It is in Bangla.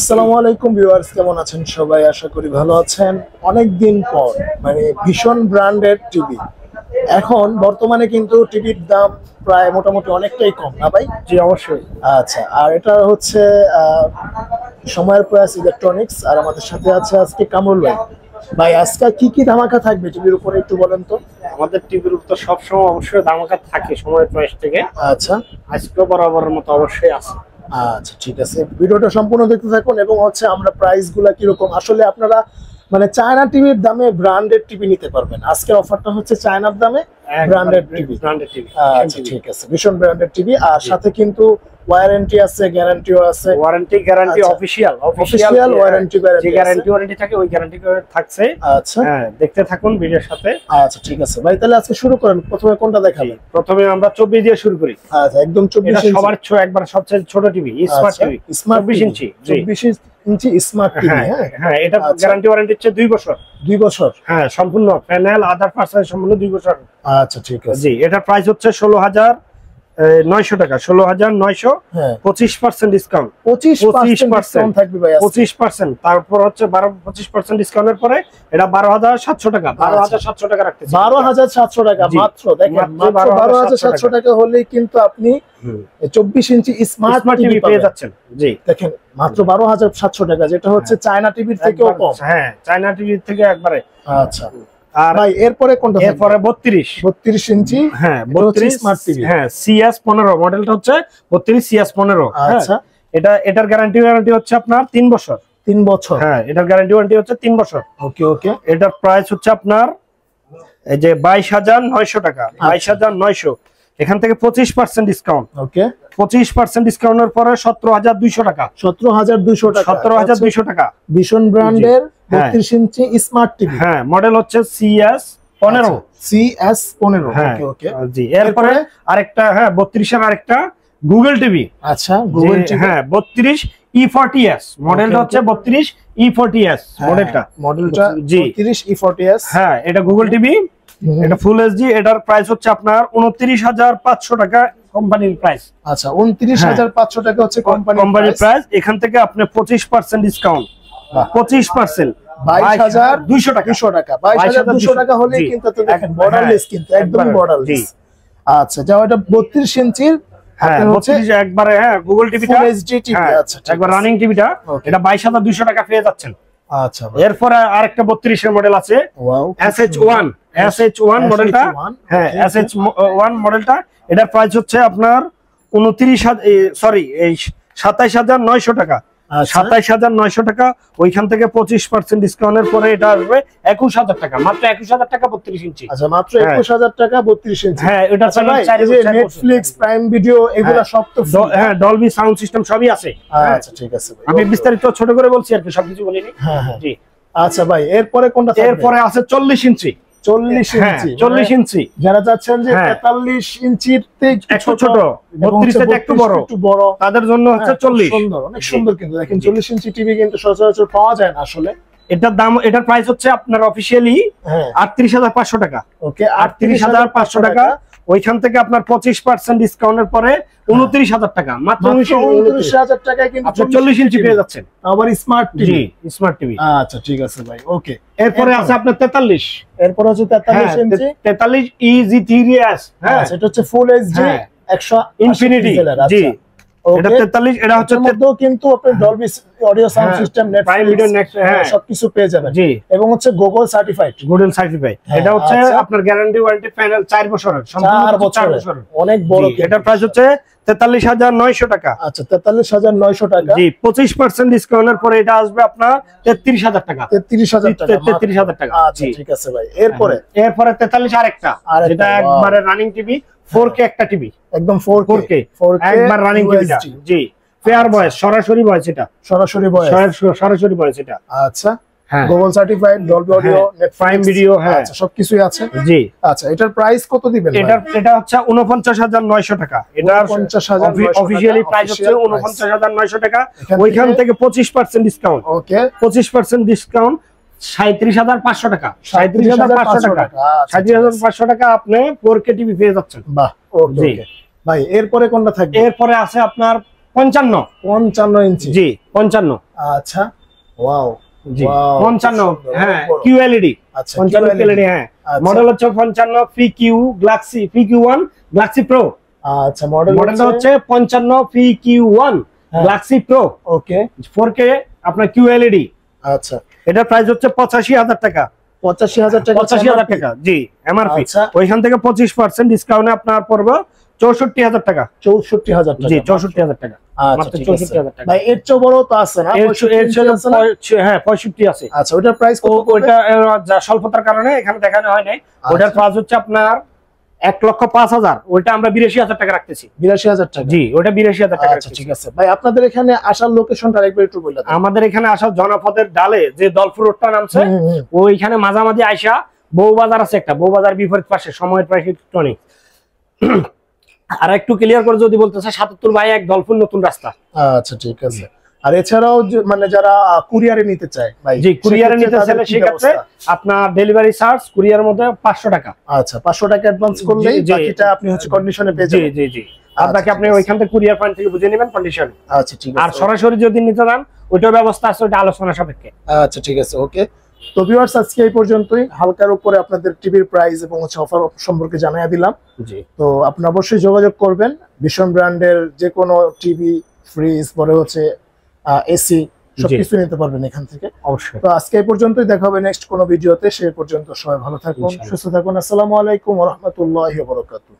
আসসালামু আলাইকুম ভিউয়ার্স, কেমন আছেন সবাই? আশা করি ভালো আছেন। অনেক দিন পর ভীষণ ব্র্যান্ডের টিভি। এখন বর্তমানে কিন্তু টিভির দাম প্রায় মোটামুটি অনেকটাই কম, না ভাই? জি অবশ্যই। আচ্ছা, আর এটা হচ্ছে সময়ের প্রয়াস ইলেকট্রনিক্স, আর আমাদের সাথে আছে আজকে কামরুল ভাই। ভাই, আজকে কি কি ধামাকা থাকবে টিভির উপরে একটু বলেন তো। আমাদের টিভির উপর সবসময় অবশ্যই ধামাকা থাকে সময়ের প্রয়াস থেকে। আচ্ছা, আজকেও বরাবরের মতো অবশ্যই আছে। আচ্ছা ঠিক আছে, ভিডিওটা সম্পূর্ণ দেখতে থাকুন। এবং হচ্ছে আমরা প্রাইস গুলা কিরকম, আসলে আপনারা চায়না টিভির দামে ব্র্যান্ডেড টিভি নিতে পারবেন। আজকের অফারটা হচ্ছে চায়নার দামে ব্র্যান্ডেড টিভি। আচ্ছা ঠিক আছে, ভীষণ ব্র্যান্ডেড টিভি, আর সাথে কিন্তু ওয়ারেন্টি আছে, গ্যারান্টিও আছে। ওয়ারেন্টি গ্যারান্টি অফিশিয়াল ওয়ারেন্টি যে গ্যারান্টি থাকে ওই গ্যারান্টি থাকছে। আচ্ছা হ্যাঁ, দেখতে থাকুন ভিডিওর সাথে। আচ্ছা ঠিক আছে ভাই, তাহলে আজকে শুরু করেন। প্রথমে কোনটা দেখাবেন? প্রথমে আমরা 24 দিয়ে শুরু করি। আচ্ছা, একদম 24 ইঞ্চি, সবার একবার সবচেয়ে ছোট টিভি, স্মার্ট টিভি, স্মার্ট 24 ইঞ্চি। 24 ইঞ্চি স্মার্ট টিভি। হ্যাঁ, এটা গ্যারান্টি ওয়ারেন্টি হচ্ছে 2 বছর। 2 বছর, হ্যাঁ, সম্পূর্ণ প্যানেল আদার পার্টস সম্পূর্ণ 2 বছর। আচ্ছা ঠিক আছে। জি, এটার প্রাইস হচ্ছে 16,900 টাকা। 16,900, 25% ডিসকাউন্ট। 25% থাকবে ভাই, 25%। তারপর হচ্ছে 25% ডিসকাউন্টের পরে এটা 12,700 টাকা। 12,700 টাকা রাখতেছি। 12,700 টাকা মাত্র। দেখেন, মাত্র 12,700 টাকা হলেই কিন্তু আপনি 24 ইঞ্চি স্মার্ট টিভি পেয়ে যাচ্ছেন। জি, দেখেন, মাত্র 12,700 টাকা, যেটা হচ্ছে চায়না টিভির থেকেও কম। হ্যাঁ, চায়না টিভির থেকে একবারে। আচ্ছা, আর ভাই এরপরে কোনটা? এরপরে 32 ইঞ্চি। হ্যাঁ, 32 স্মার্ট টিভি। হ্যাঁ, CS15 মডেলটা হচ্ছে 32 CS15। আচ্ছা, এটার গ্যারান্টি হচ্ছে আপনার 3 বছর। 3 বছর। হ্যাঁ, এটার গ্যারান্টি ওয়ারেন্টি হচ্ছে 3 বছর। ওকে ওকে। এটার প্রাইস হচ্ছে আপনার এই যে 22,900 টাকা। 22,900, এখান থেকে 25% ডিসকাউন্ট। ওকে, 25% ডিসকাউন্টের পরে 17,200 টাকা। 17,200 টাকা। 17,200 টাকা। ভীষণ ব্র্যান্ডের 32 ইঞ্চি স্মার্ট টিভি। হ্যাঁ, মডেল হচ্ছে CS15। CS15। ওকে ওকে। জি, এরপরে আরেকটা 32 এর আরেকটা গুগল টিভি। আচ্ছা, গুগল টিভি। হ্যাঁ, 32 E40s মডেলটা হচ্ছে 32 E40s মডেলটা। জি, 32 E40s। হ্যাঁ, এটা গুগল টিভি, এটা ফুল এইচডি। এটার প্রাইস হচ্ছে আপনার 29,500 টাকা কোম্পানির প্রাইস। আচ্ছা, 29,500 টাকা হচ্ছে কোম্পানির প্রাইস। এখান থেকে আপনি 25% ডিসকাউন্ট। 25% 22,200 টাকা। 22,200 টাকা হলে কিন্তু দেখেন বর্ডারলেস, কিন্তু একদম বর্ডারলেস। আচ্ছা, যাও এটা 32 ইঞ্চির। হ্যাঁ, 32 একবারে। হ্যাঁ, গুগল টিভিটা ফুল এইচডি টিভি। আচ্ছা, একবার রানিং টিভিটা। এটা 22,200 টাকা পেয়ে যাচ্ছেন। আচ্ছা, এরপরে আরেকটা 32 এর মডেল আছে, SH1 মডেলটা। হ্যাঁ, SH1 মডেলটা। এটার প্রাইস হচ্ছে আপনার 27,900 টাকা। 27,900 টাকা। ওইখান থেকে 25% ডিসকাউন্টের পরে এটা আসবে 21,000 টাকা। মাত্র 21,000 টাকা 32 ইঞ্চি। আচ্ছা, মাত্র 21,000 টাকা 32 ইঞ্চি। হ্যাঁ, এটা নেটফ্লিক্স, প্রাইম ভিডিও, এগুলো সব তো। হ্যাঁ, ডলবি সাউন্ড সিস্টেম সবই আছে। আচ্ছা ঠিক আছে ভাই, আমি বিস্তারিত ছোট করে বলছি আর কি, সবকিছু বলিনি। হ্যাঁ হ্যাঁ। জি, আচ্ছা ভাই, এরপরে কোনটা? এরপরে আছে 40 ইঞ্চি। 40 ইঞ্চি যারা চাচ্ছেন যে 43 ইঞ্চির একটু ছোট, 32 থেকে একটু বড়, তাদের জন্য হচ্ছে 40। সুন্দর, অনেক সুন্দর। কিন্তু দেখেন, 40 ইঞ্চি টিভি কিন্তু সচরাচর পাওয়া যায় না আসলে। এটার দাম, এটার প্রাইস হচ্ছে আপনার অফিশিয়ালি 38,500 টাকা। ওকে, 38,500 টাকা। ওইখান থেকে আপনার 25% ডিসকাউন্টের পরে 29,000 টাকা। মাত্র 29,000 টাকায় কিন্তু 40 ইঞ্চি পেয়ে যাচ্ছেন। আবার স্মার্ট টিভি। Smart TV. আচ্ছা ঠিক আছে ভাই, ওকে। এরপরে আছে আপনার 43। এরপর হচ্ছে 43 ইঞ্চি 43 EG3s। হ্যাঁ, সেটা হচ্ছে ফুল এইচডি 100 ইনফিনিটি। জি, এটা 43। এটা হচ্ছে কিন্তু আপনি Dolby audio sound system, prime video, সবকিছু পেয়ে যাবেন। জি, এবং হচ্ছে গুগল সার্টিফাইড। এটা হচ্ছে আপনার গ্যারান্টি ওয়ারেন্টি প্যানেল 4 বছরের, সম্পূর্ণ 4 বছর। অনেক বড়। এটার প্রাইস হচ্ছে 43,900 টাকা। আচ্ছা, 43,900 টাকা। জি, 25% ডিসকাউন্টের পরে এটা আসবে আপনার 33,000 টাকা। 33,000 টাকা। আচ্ছা ঠিক আছে ভাই, এরপরে 43 আরেকটা, যেটা একবারে রানিং টিভি, 4K একটা টিভি, একদম 4K একবার রানিং টিভিটা। জি, ফেয়ার ভয়েস, সরাসরি ভয়েস, এটা সরাসরি ভয়েস এটা। আচ্ছা, Google certified, Dolby audio, prime video, হ্যাঁ, সবকিছুই আছে। জি। আচ্ছা, এটার প্রাইস কত দিবেন? এটা হচ্ছে 49,900 টাকা। এটার অফিশিয়ালি প্রাইস হচ্ছে 49,900 টাকা। ওইখান থেকে 25% ডিসকাউন্ট। ওকে, 25% ডিসকাউন্ট 37,500 টাকা। 37,500 টাকা। 37,500 টাকা আপনি 4K টিভি পেয়ে যাচ্ছেন। বাহ, ওকে ভাই। এরপরে কোনটা থাকবে? এরপরে আছে আপনার 55 ইঞ্চি। জি, 55 আচ্ছা, ওয়াও, জি Wow, 55, খুব সুন্দর, হ্যাঁ অনেক বড়। QLED, আচ্ছা 55 QLED, হ্যাঁ আচ্ছা। মডেল হচ্ছে 55 PQ Galaxy PQ1 Galaxy pro, আচ্ছা মডেলটা মডেলটা হচ্ছে 55 PQ1 গ্যালাক্সি প্রো, ওকে 4K আপনার QLED। আচ্ছা, এটার প্রাইস হচ্ছে 85,000 টাকা। 85,000 টাকা, 85,000 টাকা জি এমআরপি। আচ্ছা। ওইখান থেকে 25% ডিসকাউন্টে আপনার পড়বে 64,000 টাকা। 64,000 টাকা, জি 64,000 টাকা, আচ্ছা মাত্র ঠিক আছে 64,000 টাকা। ভাই। এর চেয়ে বড় তো আছে না? এর 65 আছে না? হ্যাঁ 65 আছে। আচ্ছা, ওটার প্রাইস কত? ওইটা যা স্বল্পতার কারণে এখানে দেখানো হয় নাই। ওটার প্রাইস হচ্ছে আপনার 1,05,000, ওইটা আমরা 82,000 টাকা রাখতেছি। 82,000 টাকা, জি ওটা 82,000 টাকা আচ্ছা ঠিক আছে ভাই। আপনাদের এখানে আসার লোকেশনটা আরেকবার একটু বলে দেন। আমাদের এখানে আসা জনপদের ডালে যে দলপুর রোডটা নামছে, ওইখানে মাঝামাঝি আইসা বউবাজার আছে একটা, বউবাজার বিপরীত পাশে সময়ের প্রায় ইলেকট্রনিক। আর একটু ক্লিয়ার করে যদি বলতে চাই, 77 বাই 1 দলপুর নতুন রাস্তা। আচ্ছা ঠিক আছে। আর এছাড়াও মানে যারা কুরিয়ারে নিতে চায় ভাই, জি কুরিয়ারে নিতে সেক্ষেত্রে চাইলে তাদের কি সেক্ষেত্রে ব্যবস্থা? আপনার ডেলিভারি চার্জ কুরিয়ারের মধ্যে 500 টাকা। আচ্ছা, 500 টাকা অ্যাডভান্স করলেই জি, বাকিটা আপনি হচ্ছে কন্ডিশনে পেয়ে জি যাবেন। জি জি আর বাকি আপনি ওইখান থেকে কুরিয়ার পয়েন্ট থেকে বুঝে নেবেন কন্ডিশন। আচ্ছা ঠিক আর আছে। সরাসরি যদি নিতে চান ওইটার ব্যবস্থা আছে, ওইটা আলোচনা সাপেক্ষে। আচ্ছা ঠিক আছে, ওকে। তো ভিউয়ার্স, আজকে এই পর্যন্তই। হালকার উপরে আপনাদের টিভির প্রাইস এবং হচ্ছে অফার সম্পর্কে জানিয়ে দিলাম। জি তো আপনি অবশ্যই যোগাযোগ করবেন। ভীষণ ব্র্যান্ডের যে কোনো টিভি, ফ্রিজ, পরে হচ্ছে এসি সবকিছু নিতে পারবেন এখান থেকে। অবশ্যই। তো আজকে এই পর্যন্তই, দেখা হবে নেক্সট কোনো ভিডিওতে। সে পর্যন্ত সবাই ভালো থাকুন, ইনশাআল্লাহ। সুস্থ থাকুন। আসসালামু আলাইকুম ওয়া রাহমাতুল্লাহি ওয়া বারাকাতুহু।